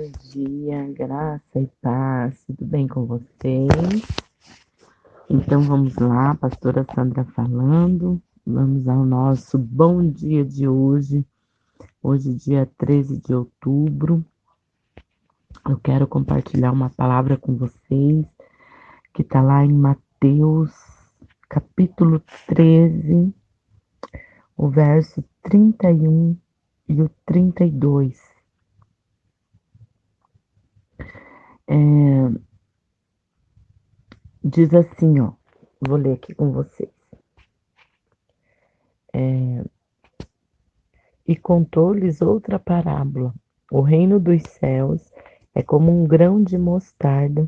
dia, graça e paz, tudo bem com vocês? Então vamos lá, pastora Sandra falando, vamos ao nosso bom dia de hoje, dia 13 de outubro. Eu quero compartilhar uma palavra com vocês, que está lá em Mateus, capítulo 13, o verso 31 e o 32. Diz assim, ó, vou ler aqui com vocês. E contou-lhes outra parábola. O reino dos céus é como um grão de mostarda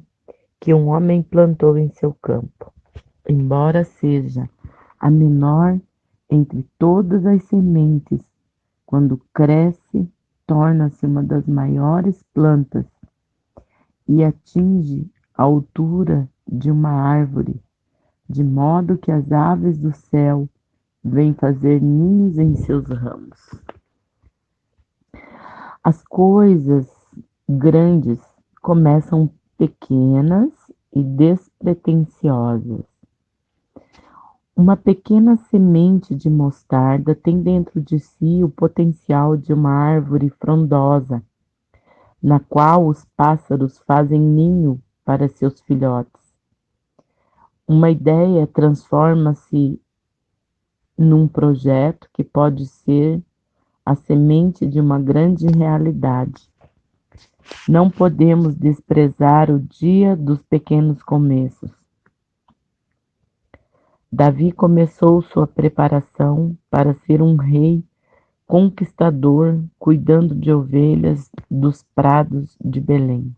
que um homem plantou em seu campo. Embora seja a menor entre todas as sementes, quando cresce, torna-se uma das maiores plantas e atinge a altura de uma árvore, de modo que as aves do céu vêm fazer ninhos em seus ramos. As coisas grandes começam pequenas e despretensiosas. Uma pequena semente de mostarda tem dentro de si o potencial de uma árvore frondosa, na qual os pássaros fazem ninho para seus filhotes. Uma ideia transforma-se num projeto que pode ser a semente de uma grande realidade. Não podemos desprezar o dia dos pequenos começos. Davi começou sua preparação para ser um rei conquistador, cuidando de ovelhas dos prados de Belém.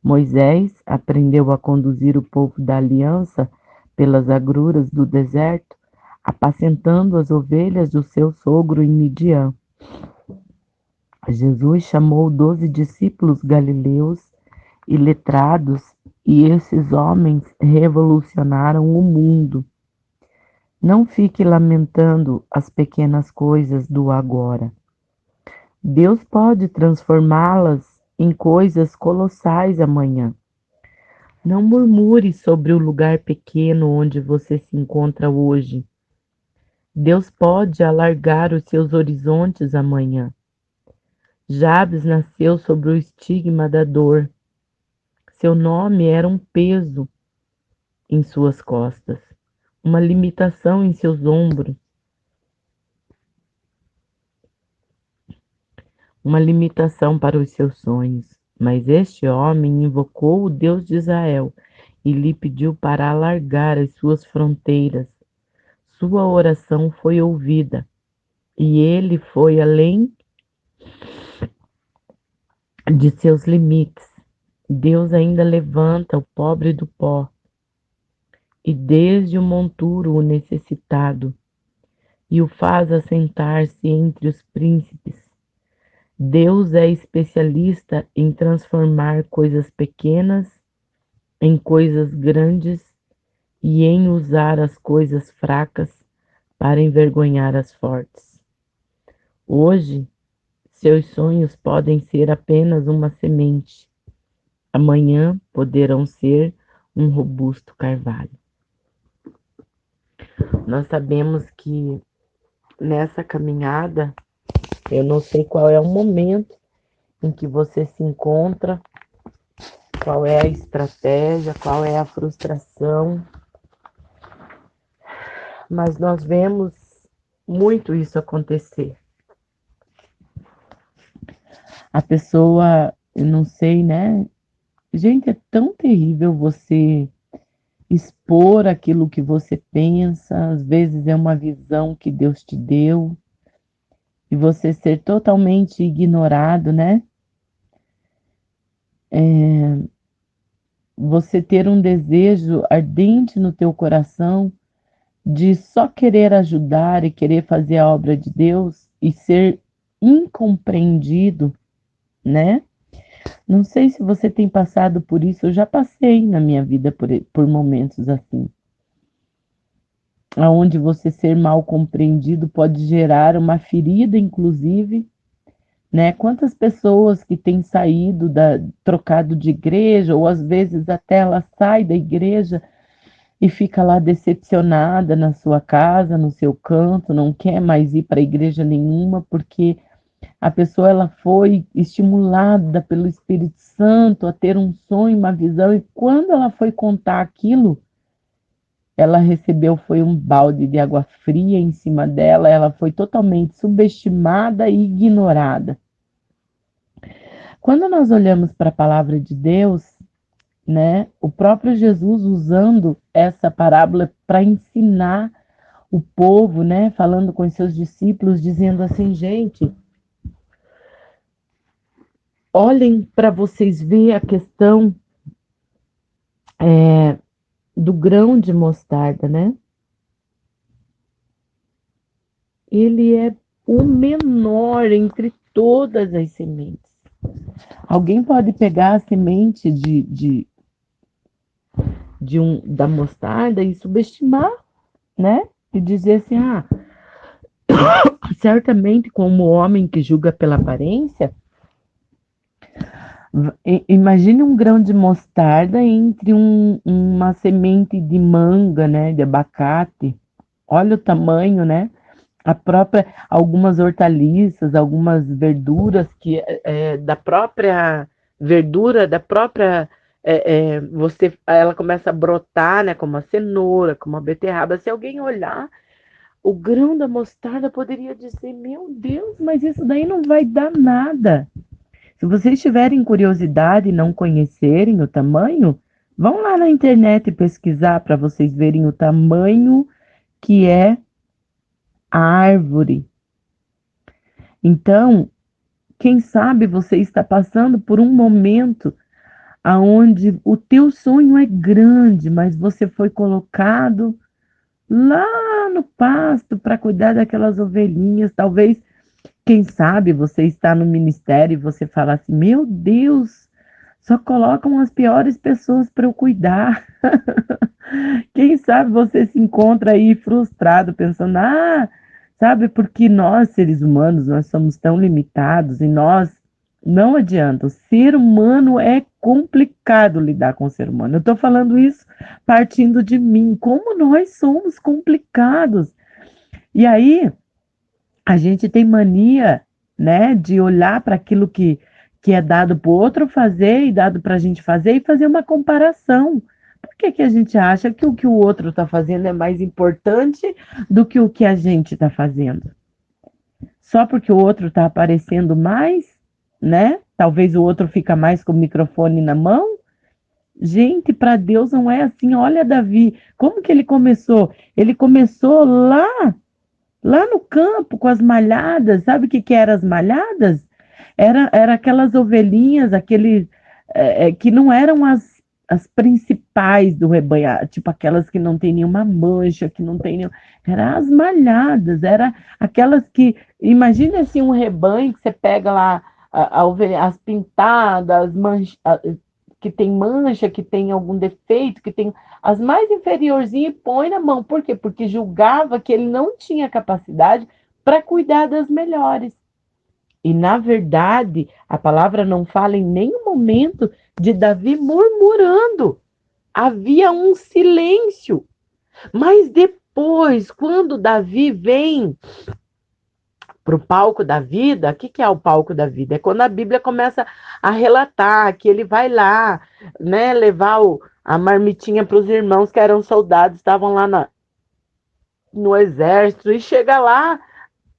Moisés aprendeu a conduzir o povo da aliança pelas agruras do deserto, apacentando as ovelhas do seu sogro em Midian. Jesus chamou 12 discípulos galileus e letrados, e esses homens revolucionaram o mundo. Não fique lamentando as pequenas coisas do agora. Deus pode transformá-las em coisas colossais amanhã. Não murmure sobre o lugar pequeno onde você se encontra hoje. Deus pode alargar os seus horizontes amanhã. Jabes nasceu sob o estigma da dor. Seu nome era um peso em suas costas, uma limitação em seus ombros, uma limitação para os seus sonhos. Mas este homem invocou o Deus de Israel e lhe pediu para alargar as suas fronteiras. Sua oração foi ouvida e ele foi além de seus limites. Deus ainda levanta o pobre do pó e desde o monturo o necessitado e o faz assentar-se entre os príncipes. Deus é especialista em transformar coisas pequenas em coisas grandes e em usar as coisas fracas para envergonhar as fortes. Hoje, seus sonhos podem ser apenas uma semente. Amanhã poderão ser um robusto carvalho. Nós sabemos que nessa caminhada, eu não sei qual é o momento em que você se encontra, qual é a estratégia, qual é a frustração, mas nós vemos muito isso acontecer. A pessoa, eu não sei, né? Gente, é tão terrível você expor aquilo que você pensa, às vezes é uma visão que Deus te deu, e você ser totalmente ignorado, né? Você ter um desejo ardente no teu coração de só querer ajudar e querer fazer a obra de Deus e ser incompreendido, né? Não sei se você tem passado por isso, eu já passei na minha vida por momentos assim, onde você ser mal compreendido pode gerar uma ferida, inclusive, né? Quantas pessoas que têm saído, trocado de igreja, ou às vezes até ela sai da igreja e fica lá decepcionada na sua casa, no seu canto, não quer mais ir para igreja nenhuma, porque a pessoa ela foi estimulada pelo Espírito Santo a ter um sonho, uma visão, e quando ela foi contar aquilo, ela recebeu foi um balde de água fria em cima dela, ela foi totalmente subestimada e ignorada. Quando nós olhamos para a palavra de Deus, né, o próprio Jesus usando essa parábola para ensinar o povo, né, falando com os seus discípulos, dizendo assim, gente, olhem para vocês ver a questão do grão de mostarda, né? Ele é o menor entre todas as sementes. Alguém pode pegar a semente da mostarda e subestimar, né? E dizer assim, certamente como homem que julga pela aparência, imagine um grão de mostarda entre uma semente de manga, né? De abacate. Olha o tamanho, né? Algumas hortaliças, algumas verduras que da própria verdura, da própria ela começa a brotar, né? Como a cenoura, como a beterraba. Se alguém olhar o grão da mostarda, poderia dizer: meu Deus, mas isso daí não vai dar nada. Se vocês tiverem curiosidade e não conhecerem o tamanho, vão lá na internet pesquisar para vocês verem o tamanho que é a árvore. Então, quem sabe você está passando por um momento aonde o teu sonho é grande, mas você foi colocado lá no pasto para cuidar daquelas ovelhinhas. Talvez, quem sabe, você está no ministério e você fala assim: meu Deus, só colocam as piores pessoas para eu cuidar. Quem sabe você se encontra aí frustrado, pensando, sabe, porque nós, seres humanos, nós somos tão limitados e não adianta. O ser humano é complicado lidar com o ser humano. Eu estou falando isso partindo de mim, como nós somos complicados. E aí, a gente tem mania, né, de olhar para aquilo que é dado para o outro fazer e dado para a gente fazer e fazer uma comparação. Por que a gente acha que o outro está fazendo é mais importante do que o que a gente está fazendo? Só porque o outro está aparecendo mais, né? Talvez o outro fica mais com o microfone na mão. Gente, para Deus não é assim. Olha Davi, como que ele começou? Ele começou lá no campo com as malhadas. Sabe o que eram as malhadas? Era aquelas ovelhinhas, aqueles que não eram as principais do rebanho, tipo aquelas que não tem nenhuma mancha, que não tem nenhum. Eram as malhadas, era aquelas que. Imagina assim um rebanho que você pega lá a ovelha, as pintadas, que tem mancha, que tem algum defeito, que tem as mais inferiorzinhas e põe na mão. Por quê? Porque julgava que ele não tinha capacidade para cuidar das melhores. E, na verdade, a palavra não fala em nenhum momento de Davi murmurando. Havia um silêncio. Mas depois, quando Davi vem para o palco da vida, o que é o palco da vida? É quando a Bíblia começa a relatar que ele vai lá, né, levar a marmitinha para os irmãos que eram soldados, estavam lá no exército, e chega lá.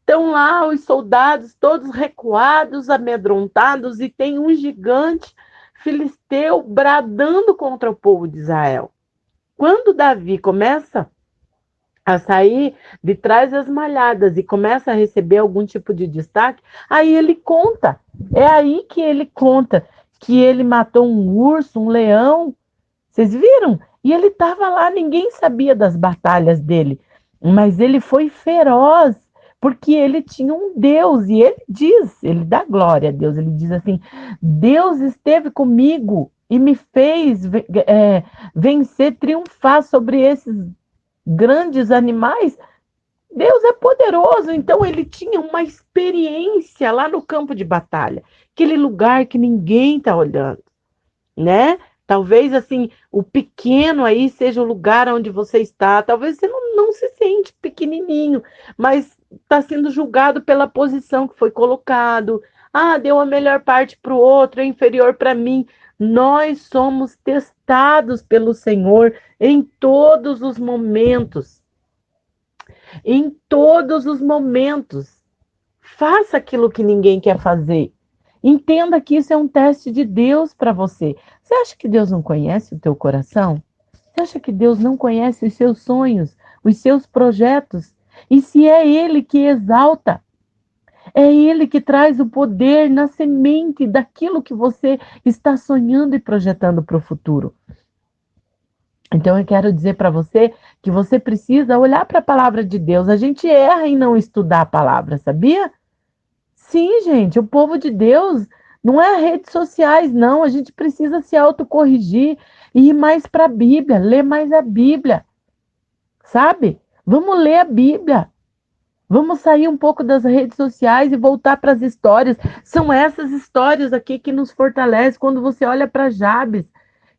Estão lá os soldados todos recuados, amedrontados, e tem um gigante filisteu bradando contra o povo de Israel. Quando Davi começa a sair de trás das malhadas e começa a receber algum tipo de destaque, aí ele conta. É aí que ele conta que ele matou um urso, um leão. Vocês viram? E ele estava lá, ninguém sabia das batalhas dele, mas ele foi feroz, porque ele tinha um Deus, e ele diz, ele dá glória a Deus, ele diz assim: Deus esteve comigo e me fez vencer, triunfar sobre esses grandes animais. Deus é poderoso, então ele tinha uma experiência lá no campo de batalha, aquele lugar que ninguém está olhando, né? Talvez assim, o pequeno aí seja o lugar onde você está. Talvez você não se sente pequenininho, mas está sendo julgado pela posição que foi colocado. Ah, deu a melhor parte para o outro, é inferior para mim. Nós somos testados pelo Senhor em todos os momentos. Em todos os momentos. Faça aquilo que ninguém quer fazer. Entenda que isso é um teste de Deus para você. Você acha que Deus não conhece o teu coração? Você acha que Deus não conhece os seus sonhos, os seus projetos? E se é Ele que exalta, é Ele que traz o poder na semente daquilo que você está sonhando e projetando para o futuro. Então eu quero dizer para você que você precisa olhar para a palavra de Deus. A gente erra em não estudar a palavra, sabia? Sim, gente, o povo de Deus não é redes sociais, não. A gente precisa se autocorrigir e ir mais para a Bíblia, ler mais a Bíblia, sabe? Vamos ler a Bíblia. Vamos sair um pouco das redes sociais e voltar para as histórias. São essas histórias aqui que nos fortalecem quando você olha para Jabes,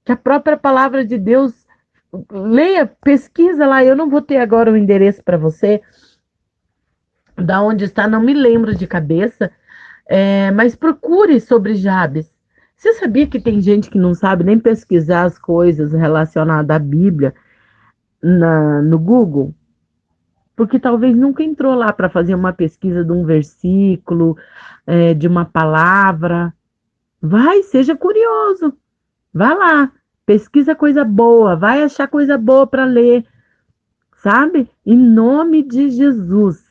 que a própria palavra de Deus. Leia, pesquisa lá. Eu não vou ter agora o endereço para você, da onde está, não me lembro de cabeça. Mas procure sobre Jabes. Você sabia que tem gente que não sabe nem pesquisar as coisas relacionadas à Bíblia no Google? Porque talvez nunca entrou lá para fazer uma pesquisa de um versículo, de uma palavra. Vai, seja curioso. Vai lá, pesquisa coisa boa, vai achar coisa boa para ler, sabe? Em nome de Jesus.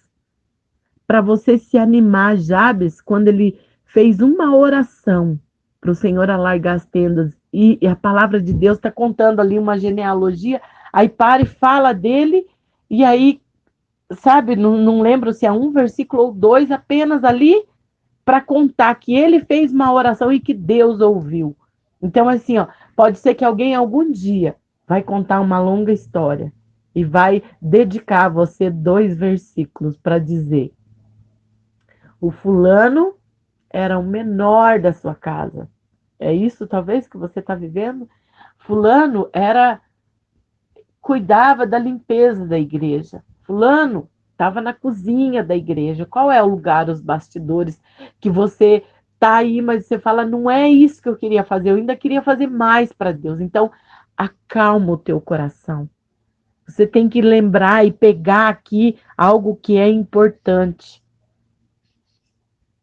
Para você se animar, Jabes, quando ele fez uma oração para o Senhor alargar as tendas, e a palavra de Deus está contando ali uma genealogia, aí para e fala dele, e aí, sabe, não lembro se é um versículo ou dois apenas ali, para contar que ele fez uma oração e que Deus ouviu. Então, assim, ó, pode ser que alguém algum dia vai contar uma longa história e vai dedicar a você 2 versículos para dizer: o fulano era o menor da sua casa. É isso, talvez, que você está vivendo? Fulano cuidava da limpeza da igreja. Fulano estava na cozinha da igreja. Qual é o lugar, os bastidores, que você está aí, mas você fala, não é isso que eu queria fazer, eu ainda queria fazer mais para Deus. Então, acalma o teu coração. Você tem que lembrar e pegar aqui algo que é importante.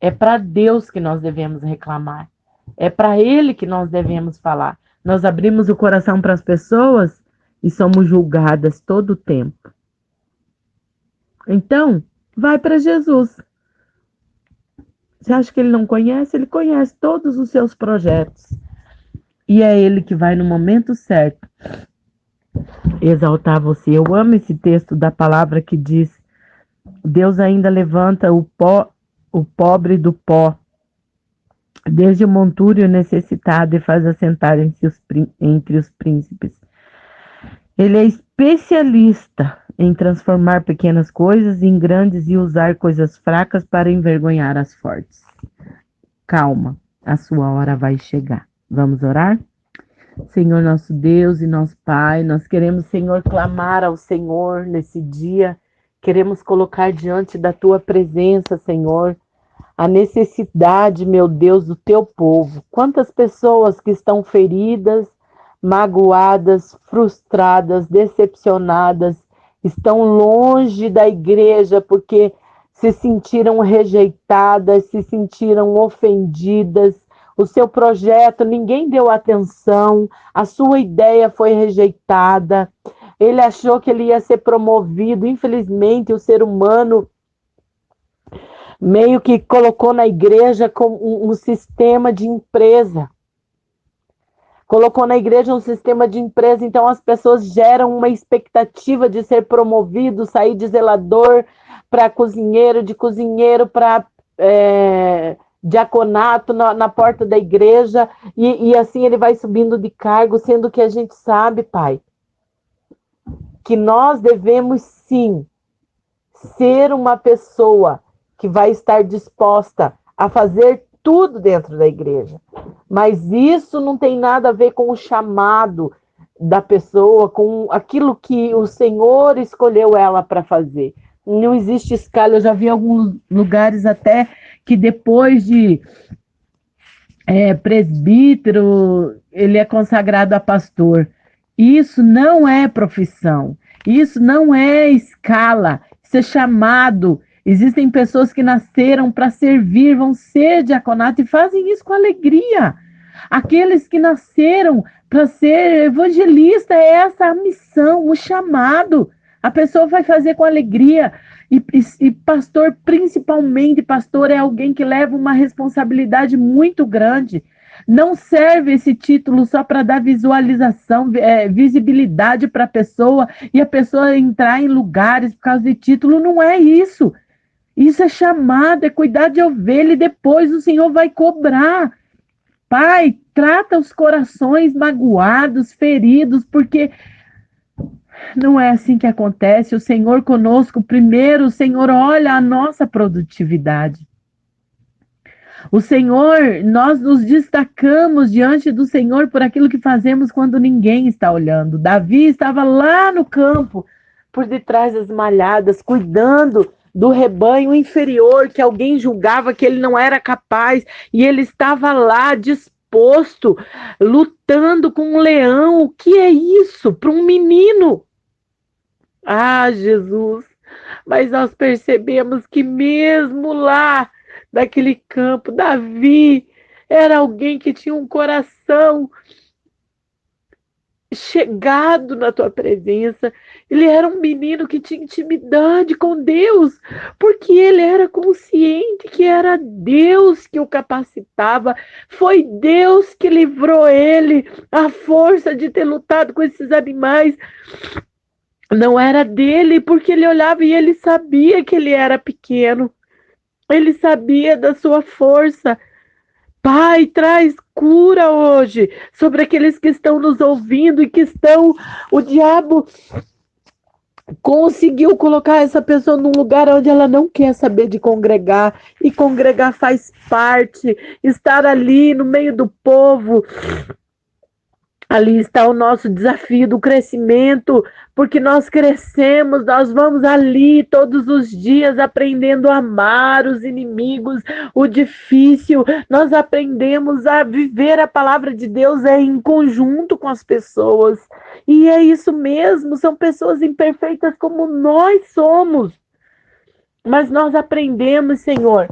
É para Deus que nós devemos reclamar. É para Ele que nós devemos falar. Nós abrimos o coração para as pessoas e somos julgadas todo o tempo. Então, vai para Jesus. Você acha que Ele não conhece? Ele conhece todos os seus projetos. E é Ele que vai no momento certo exaltar você. Eu amo esse texto da palavra que diz: Deus ainda levanta o pobre do pó, desde o montúrio necessitado, e faz assentar entre os príncipes. Ele é especialista em transformar pequenas coisas em grandes e usar coisas fracas para envergonhar as fortes. Calma, a sua hora vai chegar. Vamos orar? Senhor nosso Deus e nosso Pai, nós queremos, Senhor, clamar ao Senhor nesse dia. Queremos colocar diante da tua presença, Senhor, a necessidade, meu Deus, do teu povo. Quantas pessoas que estão feridas, magoadas, frustradas, decepcionadas, estão longe da igreja porque se sentiram rejeitadas, se sentiram ofendidas. O seu projeto, ninguém deu atenção, a sua ideia foi rejeitada. Ele achou que ele ia ser promovido. Infelizmente, o ser humano meio que colocou na igreja como um sistema de empresa. Colocou na igreja um sistema de empresa, então as pessoas geram uma expectativa de ser promovido, sair de zelador para cozinheiro, de cozinheiro para diaconato na porta da igreja, e assim ele vai subindo de cargo, sendo que a gente sabe, Pai, que nós devemos sim ser uma pessoa que vai estar disposta a fazer tudo dentro da igreja. Mas isso não tem nada a ver com o chamado da pessoa, com aquilo que o Senhor escolheu ela para fazer. Não existe escala. Eu já vi alguns lugares até que depois de presbítero, ele é consagrado a pastor. Isso não é profissão. Isso não é escala. Isso é chamado. Existem pessoas que nasceram para servir, vão ser diaconato e fazem isso com alegria. Aqueles que nasceram para ser evangelista, é essa a missão, o chamado. A pessoa vai fazer com alegria. E pastor, principalmente, pastor é alguém que leva uma responsabilidade muito grande. Não serve esse título só para dar visualização, visibilidade para a pessoa e a pessoa entrar em lugares por causa de título. Não é isso. Isso é chamado, é cuidar de ovelha e depois o Senhor vai cobrar. Pai, trata os corações magoados, feridos, porque não é assim que acontece. O Senhor conosco, primeiro, o Senhor olha a nossa produtividade. O Senhor, nós nos destacamos diante do Senhor por aquilo que fazemos quando ninguém está olhando. Davi estava lá no campo, por detrás das malhadas, cuidando do rebanho inferior, que alguém julgava que ele não era capaz, e ele estava lá disposto, lutando com um leão. O que é isso para um menino? Ah, Jesus! Mas nós percebemos que mesmo lá, naquele campo, Davi era alguém que tinha um coração chegado na tua presença. Ele era um menino que tinha intimidade com Deus, porque ele era consciente que era Deus que o capacitava. Foi Deus que livrou ele a força de ter lutado com esses animais. Não era dele, porque ele olhava e ele sabia que ele era pequeno. Ele sabia da sua força. Pai, traz cura hoje sobre aqueles que estão nos ouvindo e que estão... O diabo conseguiu colocar essa pessoa num lugar onde ela não quer saber de congregar. E congregar faz parte. Estar ali no meio do povo... Ali está o nosso desafio do crescimento, porque nós crescemos, nós vamos ali todos os dias aprendendo a amar os inimigos, o difícil. Nós aprendemos a viver a palavra de Deus em conjunto com as pessoas. E é isso mesmo, são pessoas imperfeitas como nós somos. Mas nós aprendemos, Senhor,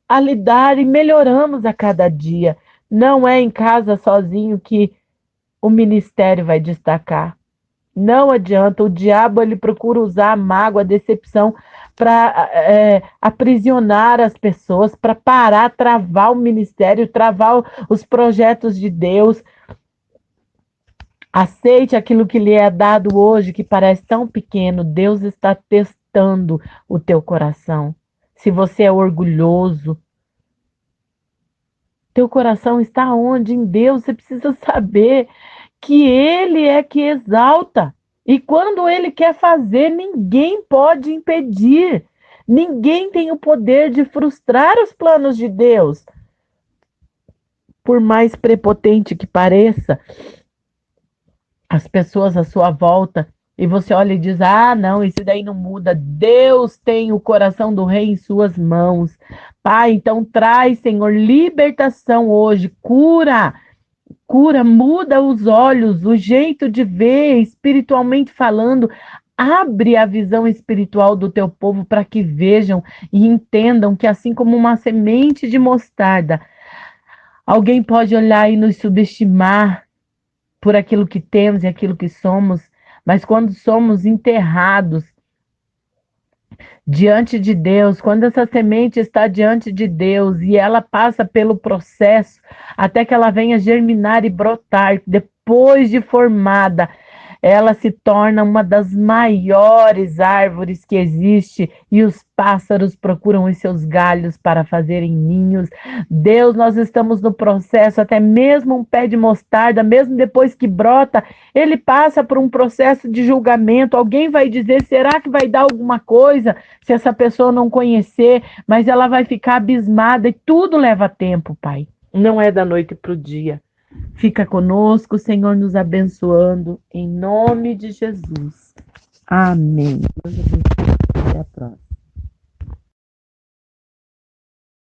a lidar e melhoramos a cada dia. Não é em casa sozinho que o ministério vai destacar. Não adianta, o diabo ele procura usar a mágoa, a decepção para aprisionar as pessoas, para parar, travar o ministério, travar os projetos de Deus. Aceite aquilo que lhe é dado hoje, que parece tão pequeno. Deus está testando o teu coração. Se você é orgulhoso, teu coração está onde? Em Deus. Você precisa saber que Ele é que exalta. E quando Ele quer fazer, ninguém pode impedir. Ninguém tem o poder de frustrar os planos de Deus. Por mais prepotente que pareça, as pessoas à sua volta, e você olha e diz, ah, não, isso daí não muda. Deus tem o coração do rei em suas mãos. Pai, então traz, Senhor, libertação hoje, cura, muda os olhos, o jeito de ver, espiritualmente falando. Abre a visão espiritual do teu povo para que vejam e entendam que assim como uma semente de mostarda, alguém pode olhar e nos subestimar por aquilo que temos e aquilo que somos, mas quando somos enterrados diante de Deus, quando essa semente está diante de Deus e ela passa pelo processo até que ela venha germinar e brotar, depois de formada, ela se torna uma das maiores árvores que existe e os pássaros procuram os seus galhos para fazerem ninhos. Deus, nós estamos no processo, até mesmo um pé de mostarda, mesmo depois que brota, ele passa por um processo de julgamento. Alguém vai dizer, será que vai dar alguma coisa se essa pessoa não conhecer? Mas ela vai ficar abismada e tudo leva tempo, Pai. Não é da noite para o dia. Fica conosco, Senhor, nos abençoando, em nome de Jesus. Amém. Deus abençoe. Até a próxima.